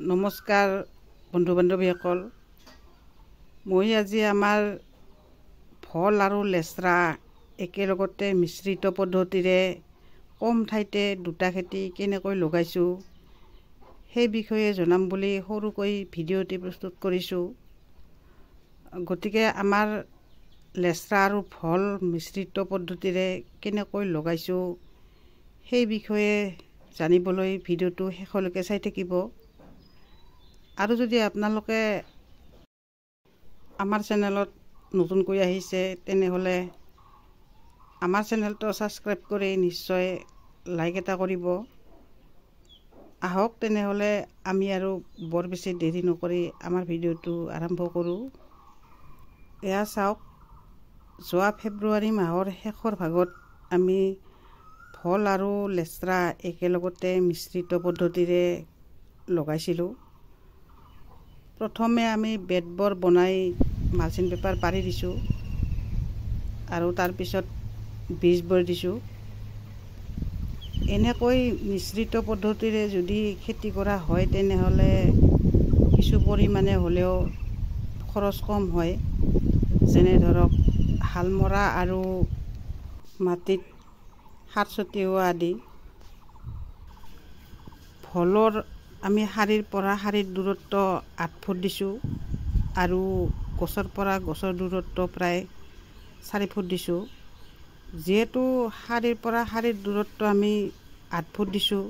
নমস্কাৰ বন্ধু বান্ধৱীসকল, মই আজি আমাৰ ভল আৰু লেচৰা একেলগতে মিশ্ৰিত পদ্ধতিৰে কম ঠাইতে দুটা খেতি কেনেকৈ লগাইছোঁ সেই বিষয়ে জনাম বুলি সৰুকৈ ভিডিঅ'টি প্ৰস্তুত কৰিছোঁ। গতিকে আমাৰ লেচৰা আৰু ভল মিশ্ৰিত পদ্ধতিৰে কেনেকৈ লগাইছোঁ সেই বিষয়ে জানিবলৈ ভিডিঅ'টো শেষলৈকে চাই থাকিব। আৰু যদি আপোনালোকে আমাৰ চেনেলত নতুনকৈ আহিছে তেনেহ'লে আমাৰ চেনেলটো ছাবস্ক্ৰাইব কৰি নিশ্চয় লাইক এটা কৰিব। আহক তেনেহ'লে আমি আৰু বৰ বেছি দেৰি নকৰি আমাৰ ভিডিঅ'টো আৰম্ভ কৰোঁ। এয়া চাওক, যোৱা ফেব্ৰুৱাৰী মাহৰ শেষৰ ভাগত আমি ভল আৰু লেচৰা একেলগতে মিশ্ৰিত পদ্ধতিৰে লগাইছিলোঁ। প্ৰথমে আমি বেডবোৰ বনাই মালচিং পেপাৰ পাৰি দিছোঁ আৰু তাৰপিছত বীজবোৰ দিছোঁ। এনেকৈ মিশ্ৰিত পদ্ধতিৰে যদি খেতি কৰা হয় তেনেহ'লে কিছু পৰিমাণে হ'লেও খৰচ কম হয়। যেনে ধৰক হাল মৰা আৰু মাটিত সাৰ ছটিওৱা আদি। ভলৰ আমি শাৰীৰ পৰা শাৰীৰ দূৰত্ব 8 ফুট দিছোঁ আৰু গছৰ পৰা গছৰ দূৰত্ব প্ৰায় 4 ফুট দিছোঁ। যিহেতু শাৰীৰ পৰা শাৰীৰ দূৰত্ব আমি 8 ফুট দিছোঁ,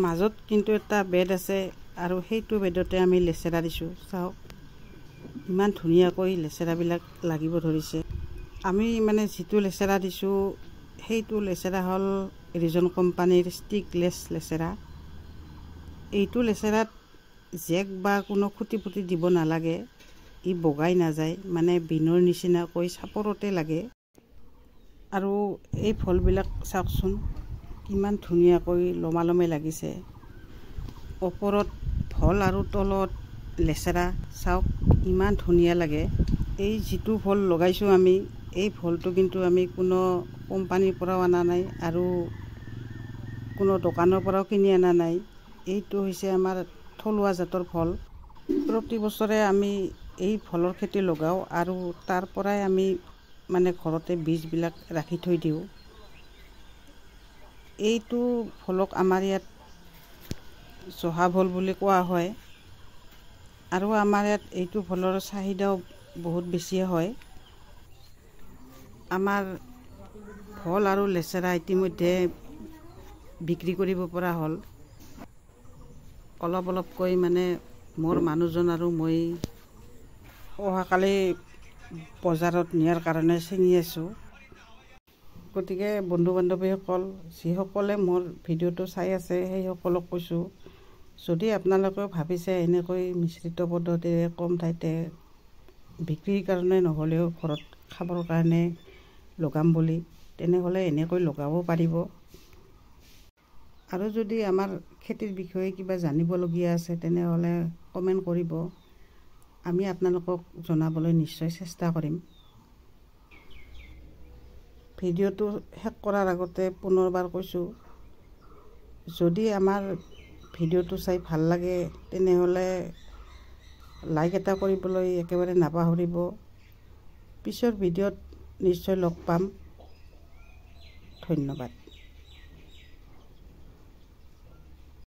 মাজত কিন্তু এটা বেড আছে আৰু সেইটো বেডতে আমি লেচেৰা দিছোঁ। চাওক ইমান ধুনীয়াকৈ লেচেৰাবিলাক লাগিব ধৰিছে। আমি যিটো লেচেৰা দিছোঁ সেইটো লেচেৰা হ'ল ৰিজন কোম্পানীৰ ষ্টিকলেছ লেচেৰা। এইটো লেচেৰাত জেক বা কোনো খুটি পুটি দিব নালাগে, ই বগাই নাযায়, বিনৰ নিচিনাকৈ চাপৰতে লাগে। আৰু এই ফলবিলাক চাওকচোন কিমান ধুনীয়াকৈ লমালমে লাগিছে। ওপৰত ভল আৰু তলত লেচেৰা, চাওক ইমান ধুনীয়া লাগে। এই যিটো ভল লগাইছোঁ আমি, এই ভলটো কিন্তু আমি কোনো কোম্পানীৰ পৰাও অনা নাই আৰু কোনো দোকানৰ পৰাও কিনি অনা নাই। এইটো হৈছে আমাৰ থলুৱা জাতৰ ভল। প্ৰতি বছৰে আমি এই ভলৰ খেতি লগাওঁ আৰু তাৰ পৰাই আমি ঘৰতে বীজবিলাক ৰাখি থৈ দিওঁ। এইটো ভলক আমাৰ ইয়াত জহা ভল বুলি কোৱা হয় আৰু আমাৰ ইয়াত এইটো ভলৰ চাহিদাও বহুত বেছিয়ে হয়। আমাৰ ভল আৰু লেচেৰা ইতিমধ্যে বিক্ৰী কৰিব পৰা হ'ল। অলপ অলপকৈ মোৰ মানুহজন আৰু মই অহাকালি বজাৰত নিয়াৰ কাৰণে ছিঙি আছোঁ। গতিকে বন্ধু বান্ধৱীসকল, যিসকলে মোৰ ভিডিঅ'টো চাই আছে সেইসকলক কৈছোঁ, যদি আপোনালোকেও ভাবিছে এনেকৈ মিশ্ৰিত পদ্ধতিৰে কম ঠাইতে বিক্ৰীৰ কাৰণে নহ'লেও ঘৰত খাবৰ কাৰণে লগাম বুলি, তেনেহ'লে এনেকৈ লগাব পাৰিব। আৰু যদি আমাৰ খেতিৰ বিষয়ে কিবা জানিবলগীয়া আছে তেনেহ'লে কমেণ্ট কৰিব, আমি আপোনালোকক জনাবলৈ নিশ্চয় চেষ্টা কৰিম। ভিডিঅ'টো শেষ কৰাৰ আগতে পুনৰবাৰ কৈছোঁ, যদি আমাৰ ভিডিঅ'টো চাই ভাল লাগে তেনেহ'লে লাইক এটা কৰিবলৈ একেবাৰে নাপাহৰিব। পিছৰ ভিডিঅ'ত নিশ্চয় লগ পাম। ধন্যবাদ।